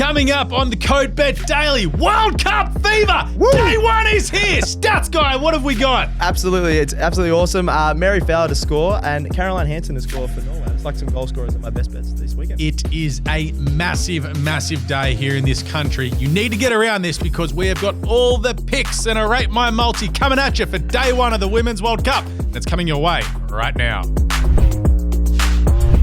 Coming up on the Code Bet Daily, World Cup fever. Woo! Day one is here. Stats guy, what have we got? Absolutely, it's absolutely awesome. Mary Fowler to score and Caroline Hansen to score for Norway. It's like some goal scorers at my best bets this weekend. It is a massive, massive day here in this country. You need to get around this because we have got all the picks and a Rate My Multi coming at you for day one of the Women's World Cup. That's coming your way right now.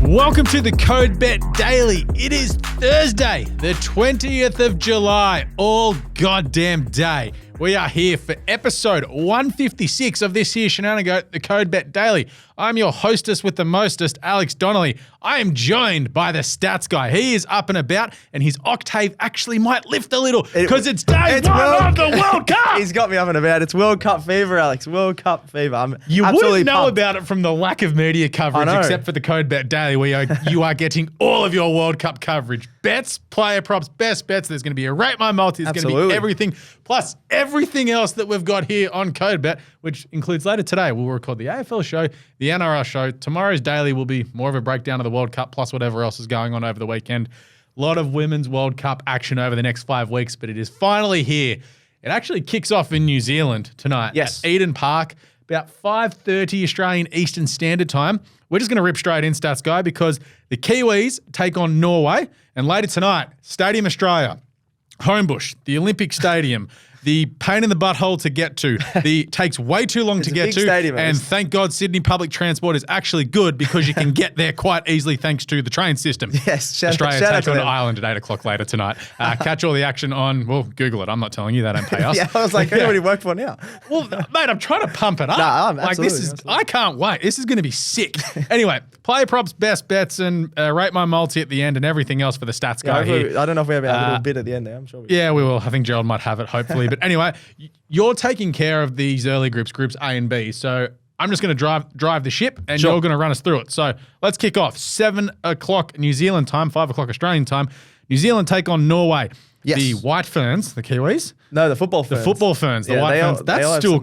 Welcome to the Code Bet Daily. It is Thursday, the 20th of July, all goddamn day. We are here for episode 156 of this here shenanigan, the Code Bet Daily. I'm your hostess with the mostest, Alex Donnelly. I am joined by the stats guy. He is up and about, and his octave actually might lift a little because it's day one of the World Cup. He's got me up and about. It's World Cup fever, Alex. World Cup fever. You wouldn't know about it from the lack of media coverage, except for the Code Bet Daily, where you are getting all of your World Cup coverage. Bets, player props, best bets. There's going to be a Rate My Multi. There's going to be everything, plus everything else that we've got here on Code Bet, which includes later today, we'll record the AFL show, the NRL show. Tomorrow's daily will be more of a breakdown of the World Cup, plus whatever else is going on over the weekend. A lot of Women's World Cup action over the next 5 weeks, but it is finally here. It actually kicks off in New Zealand tonight at Eden Park, about 5:30 Australian Eastern Standard Time. We're just going to rip straight in, Stats Guy, because the Kiwis take on Norway, and later tonight, Stadium Australia, Homebush, the Olympic Stadium, the pain in the butthole to get to, takes way too long to get to, stadium, and thank God Sydney public transport is actually good because you can get there quite easily thanks to the train system. Yes, Australia take on Ireland at 8 o'clock later tonight. Catch all the action on, well, Google it. I'm not telling you, they don't pay us. Yeah, I was like, who do we work for now? Well, mate, I'm trying to pump it up. I can't wait. This is going to be sick. Anyway, player props, best bets, and Rate My Multi at the end and everything else for the stats guy here. I don't know if we have a little bit at the end there. I'm sure we will. I think Gerald might have it, hopefully. But anyway, you're taking care of these early groups A and B. So I'm just going to drive the ship, and you're going to run us through it. So let's kick off. 7 o'clock New Zealand time, 5 o'clock Australian time. New Zealand take on Norway. Yes. The White Ferns, the Kiwis. No, the Football Ferns. The Football Ferns, the White Ferns.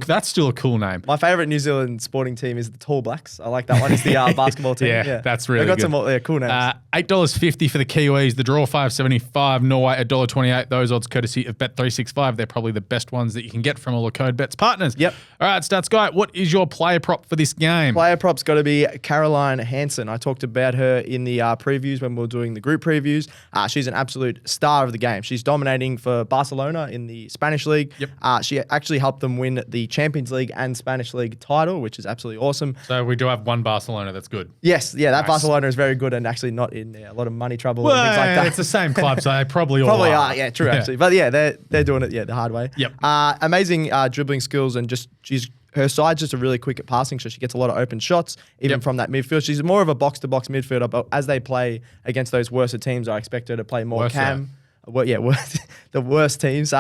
That's still a cool name. My favourite New Zealand sporting team is the Tall Blacks. I like that one. It's the basketball team. Yeah, that's really good. They've got some cool names. $8.50 for the Kiwis. The draw $5.75. Norway $1.28. Those odds courtesy of Bet365. They're probably the best ones that you can get from all the Code Bets partners. Yep. All right, Stats Guy, what is your player prop for this game? Player prop's got to be Caroline Hansen. I talked about her in the previews when we were doing the group previews. She's an absolute star of the game. She's dominating for Barcelona in the Spanish League. Yep. She actually helped them win the Champions League and Spanish League title, which is absolutely awesome. So we do have one Barcelona that's good. Yes, yeah, that Barcelona is very good and actually not in a lot of money trouble and things like that. It's the same club, so they probably all are. Yeah, true, actually. But yeah, they're doing it the hard way. Yep. Amazing dribbling skills, and her side's just really quick at passing, so she gets a lot of open shots, even from that midfield. She's more of a box-to-box midfielder, but as they play against those worse teams, I expect her to play more cam. The worst teams.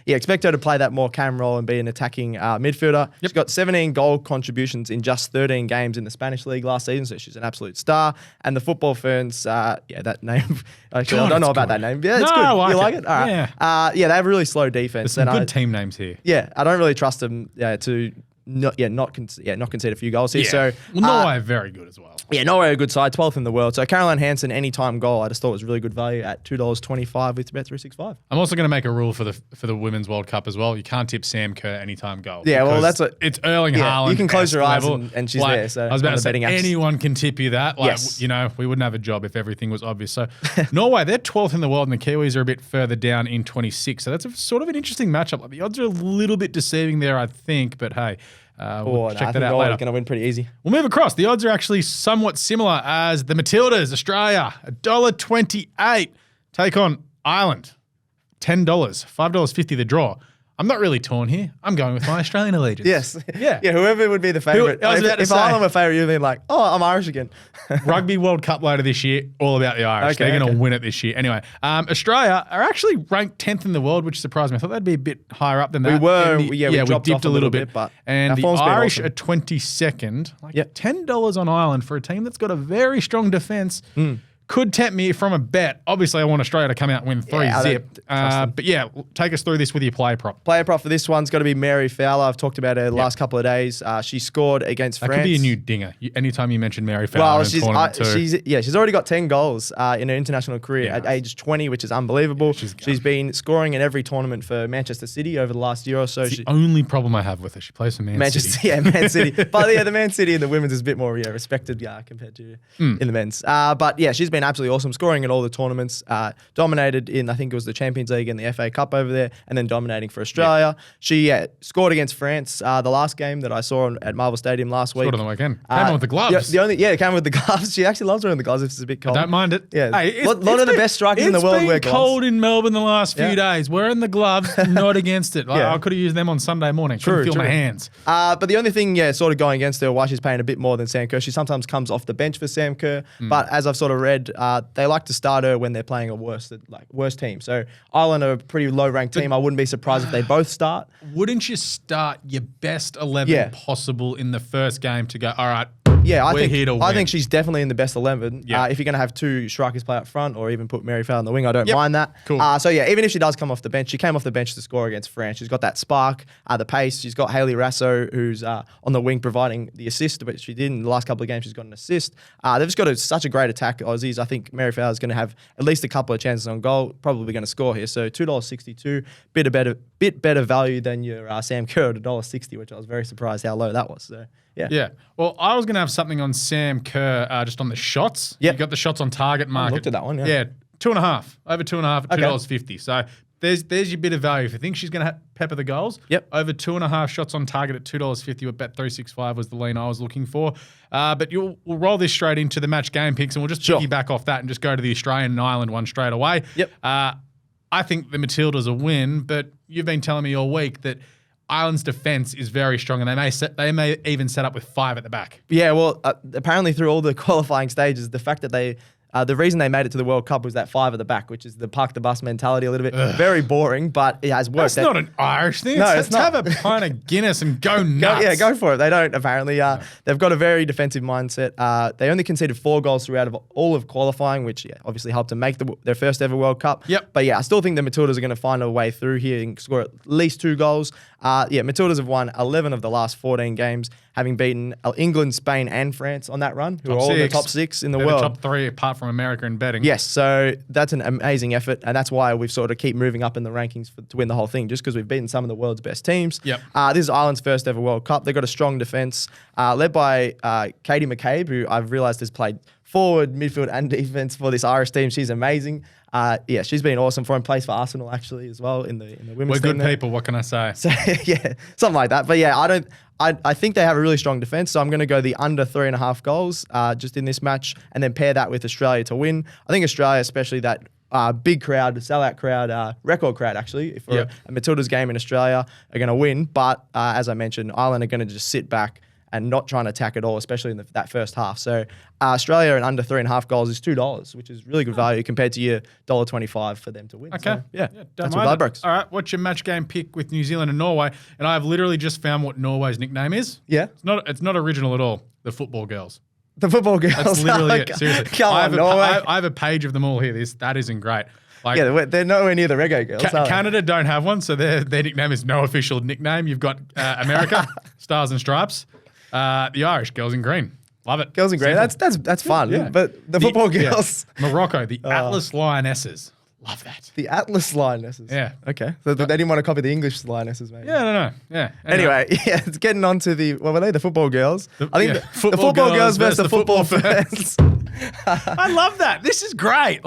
Expect her to play that more cam role and be an attacking midfielder. Yep. She's got 17 goal contributions in just 13 games in the Spanish League last season, so she's an absolute star. And the Football Ferns, that name. Actually, I don't know about that name. Yeah, it's good. You like it? All right. Yeah. They have a really slow defense. There's some good team names here. Yeah, I don't really trust them to not concede a few goals here. Yeah. So Norway are very good as well. Yeah, Norway are a good side, 12th in the world. So Caroline Hansen, anytime goal, I just thought was really good value at $2.25 with Bet365. I'm also going to make a rule for the Women's World Cup as well. You can't tip Sam Kerr anytime goal. Yeah, well, it's Erling Haaland. You can close your eyes and she's there. So I was about to say anyone can tip you that. We wouldn't have a job if everything was obvious. So Norway, they're 12th in the world, and the Kiwis are a bit further down in 26. So that's sort of an interesting matchup. Like, the odds are a little bit deceiving there, I think, but hey. We'll check that out later. Going to win pretty easy. We'll move across. The odds are actually somewhat similar as the Matildas, Australia, $1.28. Take on Ireland, $10, $5.50 the draw. I'm not really torn here. I'm going with my Australian allegiance. Yes. Yeah. Whoever would be the favourite. If Ireland were favourite, you'd be like, oh, I'm Irish again. Rugby World Cup later this year, all about the Irish. They're going to win it this year. Anyway, Australia are actually ranked 10th in the world, which surprised me. I thought they'd be a bit higher up than that. We dipped off a little bit. But and the Irish are 22nd. $10 on Ireland for a team that's got a very strong defence. could tempt me from a bet. Obviously, I want Australia to come out and win 3-0. But yeah, take us through this with your player prop. Player prop for this one's got to be Mary Fowler. I've talked about her the last couple of days. She scored against France. That could be a new dinger. Anytime you mention Mary Fowler in a tournament too. She's already got 10 goals in her international career at age 20, which is unbelievable. She's been scoring in every tournament for Manchester City over the last year or so. It's the only problem I have with her. She plays for Man City. Yeah, Man City. But yeah, the Man City in the women's is a bit more respected compared to in the men's. But yeah, she's been absolutely awesome, scoring in all the tournaments. Dominated in, I think it was the Champions League and the FA Cup over there, and then dominating for Australia. Yeah. She scored against France the last game that I saw at Marvel Stadium last week. Scored on the weekend. Came on with the gloves. Came with the gloves. She actually loves wearing the gloves if it's a bit cold. I don't mind it. Yeah, hey, a lot of the best strikers in the world wear gloves. It's been cold in Melbourne the last few days. Wearing the gloves, not against it. I could have used them on Sunday morning. Couldn't feel my hands. But the only thing, sort of going against her, why she's paying a bit more than Sam Kerr, she sometimes comes off the bench for Sam Kerr. But as I've sort of read, they like to start her when they're playing a worse team. So Ireland are a pretty low-ranked team. I wouldn't be surprised if they both start. Wouldn't you start your best 11 possible in the first game to go, all right, yeah, I think she's definitely in the best 11. Yeah. If you're going to have two strikers play up front or even put Mary Fowler on the wing, I don't mind that. Cool. So yeah, even if she does come off the bench, she came off the bench to score against France. She's got that spark, the pace. She's got Hayley Rasso, who's on the wing providing the assist, but she did in the last couple of games. She's got an assist. They've just got such a great attack, Aussies. I think Mary Fowler is going to have at least a couple of chances on goal. Probably going to score here. So $2.62, bit better value than your Sam Kerr at $1.60, which I was very surprised how low that was. So. Yeah. Well, I was going to have something on Sam Kerr just on the shots. Yeah. You got the shots on target market. I looked at that one, Yeah, 2.5. Over 2.5 at $2.50. So there's your bit of value. If you think she's going to pepper the goals, over 2.5 shots on target at $2.50 with Bet365 was the lean I was looking for. But we'll roll this straight into the match game picks, and we'll just piggyback off that and just go to the Australian and Ireland one straight away. Yep. I think the Matildas will win, but you've been telling me all week that Ireland's defense is very strong, and they may even set up with 5 at the back. Yeah, well, apparently through all the qualifying stages, the fact that the reason they made it to the World Cup was that 5 at the back, which is the park the bus mentality a little bit. Very boring, but it has worked. That's not an Irish thing. No, it's not. Have a pint of Guinness and go nuts. Go for it. They don't, apparently. They've got a very defensive mindset. They only conceded 4 goals throughout all of qualifying, which obviously helped to make their first ever World Cup. Yep. But I still think the Matildas are going to find a way through here and score at least 2 goals. Matildas have won 11 of the last 14 games, having beaten England, Spain, and France on that run, who are all in the top 6 in the world. The top 3 apart from America in betting. Yes, so that's an amazing effort, and that's why we've sort of keep moving up in the rankings to win the whole thing, just because we've beaten some of the world's best teams. Yep. This is Ireland's first ever World Cup. They've got a strong defence, led by Katie McCabe, who I've realised has played forward, midfield, and defence for this Irish team. She's amazing. She's been awesome for him. Plays for Arsenal actually as well in the women's team. We're good people. What can I say? So something like that. But I think they have a really strong defense. So I'm going to go the under 3.5 goals just in this match, and then pair that with Australia to win. I think Australia, especially that big crowd, sellout crowd, record crowd actually for a Matildas game in Australia, are going to win. But as I mentioned, Ireland are going to just sit back and not trying to attack at all, especially in that first half. So Australia and under 3.5 goals is $2, which is really good value compared to your $1.25 for them to win. Okay. So, that's what Ladbrokes. All right, what's your match game pick with New Zealand and Norway? And I've literally just found what Norway's nickname is. Yeah. It's not original at all. The Football Girls. The Football Girls. That's literally it. Seriously. Come on, Norway. I have a page of them all here. That isn't great. They're nowhere near the Reggae Girls. Canada don't have one, so their nickname is no official nickname. You've got America, Stars and Stripes. The Irish, Girls in Green. Love it. Girls in Green. That's fun. Yeah. But the Football Girls. Morocco, the Atlas Lionesses. Love that. The Atlas Lionesses. Yeah. Okay. So they didn't want to copy the English Lionesses, maybe. Yeah, no. Yeah. Anyway, it's getting on to what were they? The Football Girls. I think the Football Girls versus the Football Ferns. I love that. This is great.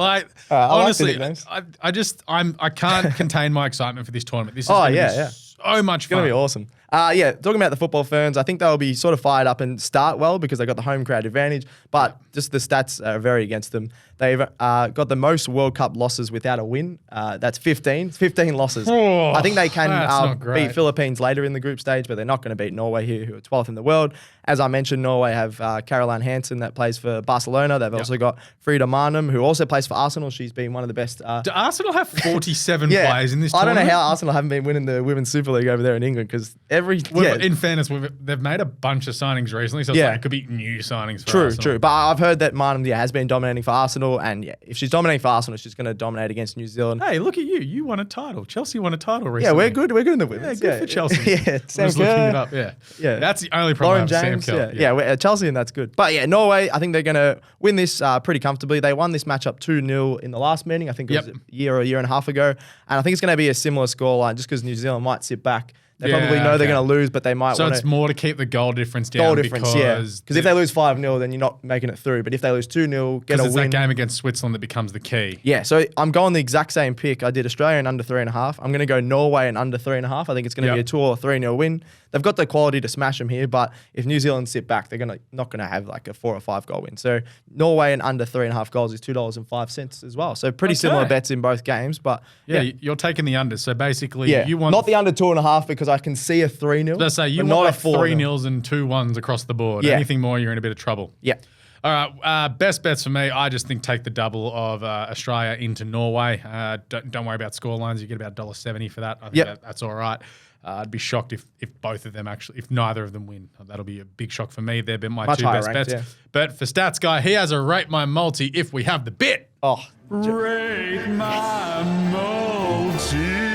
Honestly, I can't contain my excitement for this tournament. This is so much fun. It's going to be awesome. Talking about the Football Ferns, I think they'll be sort of fired up and start well because they got the home crowd advantage, but just the stats are very against them. They've got the most World Cup losses without a win. That's 15 losses. I think they can beat Philippines later in the group stage, but they're not going to beat Norway here, who are 12th in the world. As I mentioned, Norway have Caroline Hansen that plays for Barcelona. They've also got Frida Marnum, who also plays for Arsenal. She's been one of the best. Do Arsenal have 47 players in this tournament? I don't know how Arsenal haven't been winning the Women's Super League over there in England because in fairness, they've made a bunch of signings recently, so it's like it could be new signings for Arsenal. True. But I've heard that Martin has been dominating for Arsenal, and if she's dominating for Arsenal, she's going to dominate against New Zealand. Hey, look at you. You won a title. Chelsea won a title recently. Yeah, we're good. We're good in the women's. Yeah, good for Chelsea. Yeah, Sam Kerr. Looking it up. Yeah. That's the only problem. Lauren James. Sam Kerr. Yeah, Chelsea, and that's good. But yeah, Norway, I think they're going to win this pretty comfortably. They won this matchup 2-0 in the last meeting. I think it was a year and a half ago. And I think it's going to be a similar scoreline just because New Zealand might sit back. They probably know they're going to lose, but they might So it's more to keep the goal difference down. Because if they lose 5-0, then you're not making it through. But if they lose 2-0, get a win. It's that game against Switzerland that becomes the key. Yeah, so I'm going the exact same pick. I did Australia and under 3.5. I'm going to go Norway and under 3.5. I think it's going to be a 2 or 3-0 win. They've got the quality to smash them here, but if New Zealand sit back, they're not going to have like a 4 or 5 goal win. So Norway and under 3.5 goals is $2.05 as well. So pretty similar bets in both games, but you're taking the under. So basically, you want not the under 2.5 because I can see a 3-0. Let's say you want like 3-0s and 2-1s across the board. Yeah. Anything more, you're in a bit of trouble. Yeah. All right, best bets for me. I just think take the double of Australia into Norway. Don't worry about score lines. You get about $1.70 for that. I think that's all right. I'd be shocked if both of them if neither of them win. That'll be a big shock for me. They've been my two best bets. Yeah. But for Stats Guy, he has a rate my multi if we have the bit. Oh, rate my multi.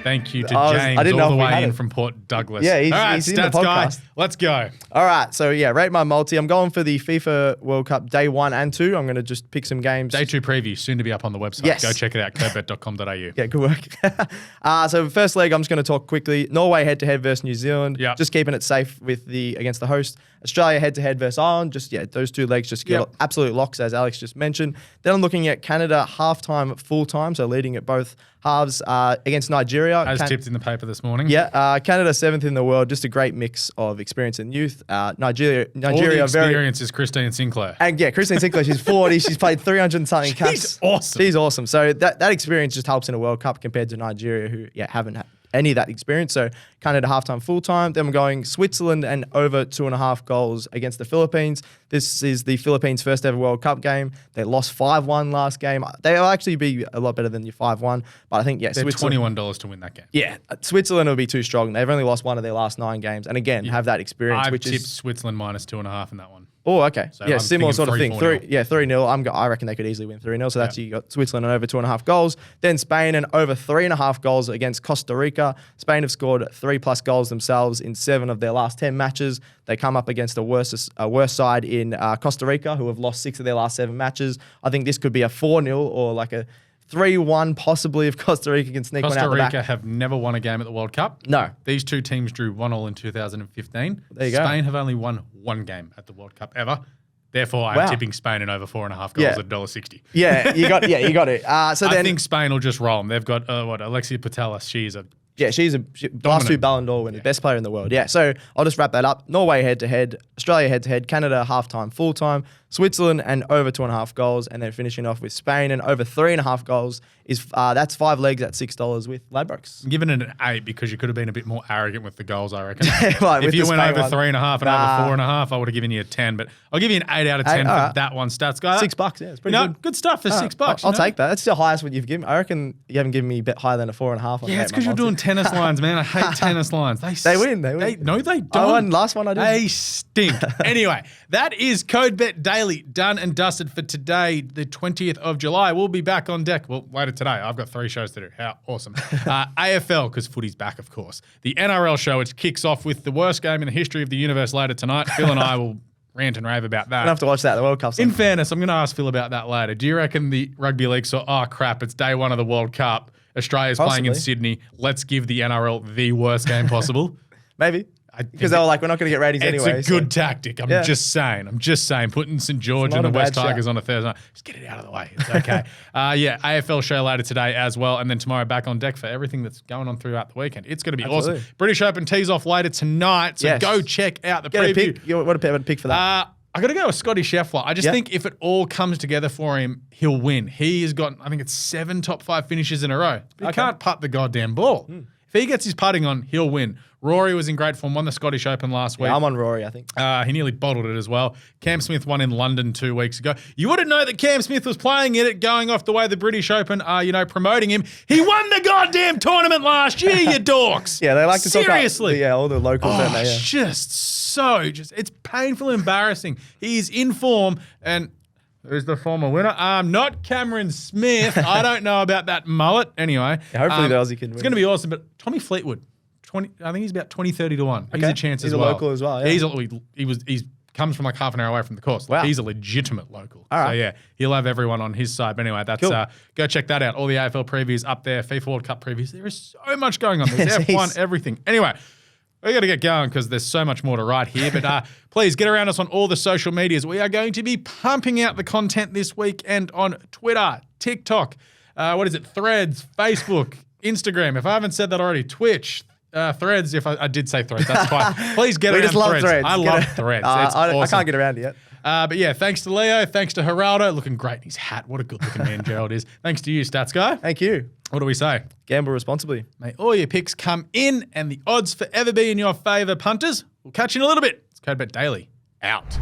Thank you to James all the way in from Port Douglas. Yeah, he's in the podcast. Guy, let's go. All right, so rate my multi. I'm going for the FIFA World Cup day 1 and 2. I'm going to just pick some games. Day 2 preview, soon to be up on the website. Yes. Go check it out, codebet.com.au. Yeah, good work. So first leg, I'm just going to talk quickly. Norway head-to-head versus New Zealand. Yep. Just keeping it safe against the host. Australia head-to-head versus Ireland. Those 2 legs just get absolute locks, as Alex just mentioned. Then I'm looking at Canada half-time, full-time, so leading at both halves against Nigeria. As tipped in the paper this morning. Yeah, Canada 7th in the world. Just a great mix of experience and youth. Nigeria all the experience is Christine Sinclair. And Christine Sinclair, she's 40. She's played 300 and something caps. She's awesome. She's awesome. So that experience just helps in a World Cup compared to Nigeria, who haven't had any of that experience. So Canada halftime, full time. Then we're going Switzerland and over 2.5 goals against the Philippines. This is the Philippines' first ever World Cup game. They lost 5-1 last game. They'll actually be a lot better than your 5-1. But I think, they're $21 to win that game. Yeah, Switzerland will be too strong. They've only lost 1 of their last 9 games. And again, have that experience. I've tipped Switzerland minus 2.5 in that one. Oh, okay. So similar sort of thing. 3-0. I reckon they could easily win 3-0. So that's you got Switzerland and over 2.5 goals. Then Spain and over 3.5 goals against Costa Rica. Spain have scored 3+ goals themselves in 7 of their last 10 matches. They come up against a worse side in Costa Rica, who have lost 6 of their last 7 matches. I think this could be a 4-0 or like a 3-1 possibly if Costa Rica can sneak one out the back. Costa Rica have never won a game at the World Cup. No. These 2 teams drew 1-1 in 2015. There you go. Spain have only won 1 game at the World Cup ever. Therefore, I'm tipping Spain in over 4.5 goals at $1.60. Yeah, you got it. I think Spain will just roll them. They've got Alexia Putellas. She's a last 2 Ballon d'Or winners, best player in the world. Yeah, so I'll just wrap that up. Norway head-to-head, Australia head-to-head, Canada half-time, full-time, Switzerland and over 2.5 goals, and then finishing off with Spain and over 3.5 goals. That's 5 legs at $6 with Ladbrokes. I'm giving it an 8 because you could have been a bit more arrogant with the goals, I reckon. If you went over 3.5 and over 4.5, I would have given you a 10, but I'll give you an 8 out of 10 for that one. Stats guy. $6, yeah, it's pretty good. Good stuff for $6. I'll take that. That's the highest one you've given. I reckon you haven't given me a bit higher than a 4.5. Yeah, it's because you're doing tennis lines, man. I hate tennis lines. They win. No, they don't. I won last one I did. They stink. Anyway, that is Code Bet Daily done and dusted for today, the 20th of July. We'll be back on deck. Well, later today. I've got 3 shows to do. How awesome. AFL, because footy's back, of course. The NRL show, which kicks off with the worst game in the history of the universe later tonight. Phil and I will rant and rave about that. I don't have to watch that. The World Cup's in fairness, I'm going to ask Phil about that later. Do you reckon the rugby league saw, oh, crap, it's day 1 of the World Cup. Australia's playing in Sydney. Let's give the NRL the worst game possible? Maybe. Because they were like, we're not going to get ratings anyway. It's a good tactic. I'm just saying. Putting St. George and the West Tigers on a Thursday night. Just get it out of the way. It's okay. AFL show later today as well. And then tomorrow back on deck for everything that's going on throughout the weekend. It's going to be awesome. British Open tees off later tonight. So go check out the preview. What a pick for that? I got to go with Scotty Scheffler. I just think if it all comes together for him, he'll win. He has got, I think it's 7 top 5 finishes in a row. But he can't putt the goddamn ball. If If he gets his putting on, he'll win. Rory was in great form, won the Scottish Open last week. Yeah, I'm on Rory, I think. He nearly bottled it as well. Cam Smith won in London 2 weeks ago. You wouldn't know that Cam Smith was playing in it, going off the way the British Open are, promoting him. He won the goddamn tournament last year, you dorks. Yeah, they like to Seriously. talk about all the locals, don't they? Yeah. It's painful and embarrassing. He's in form, and who's the former winner? Not Cameron Smith. I don't know about that mullet. Anyway. Yeah, hopefully the Aussie can win. It's going to be awesome, but Tommy Fleetwood. I think he's about 20-30 to 1. Okay. He's a chance as well. He's a local as well. Yeah. He's comes from like half an hour away from the course. Wow. He's a legitimate local. All right. So yeah, he'll have everyone on his side. But anyway, that's Cool. Go check that out. All the AFL previews up there, FIFA World Cup previews. There is so much going on. There's F1, everything. Anyway, we got to get going because there's so much more to write here. But please get around us on all the social medias. We are going to be pumping out the content this week and on Twitter, TikTok, Threads, Facebook, Instagram. If I haven't said that already, Twitch. Threads, if I did say Threads, that's fine. Please get around Threads. I love Threads. It's awesome. I can't get around it yet. But yeah, thanks to Leo. Thanks to Geraldo. Looking great in his hat. What a good-looking man Gerald is. Thanks to you, Stats Guy. Thank you. What do we say? Gamble responsibly. May all your picks come in and the odds forever be in your favour, punters. We'll catch you in a little bit. It's CodeBet Daily. Out.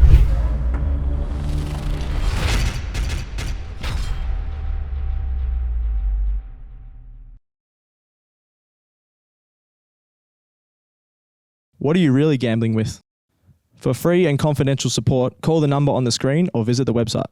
What are you really gambling with? For free and confidential support, call the number on the screen or visit the website.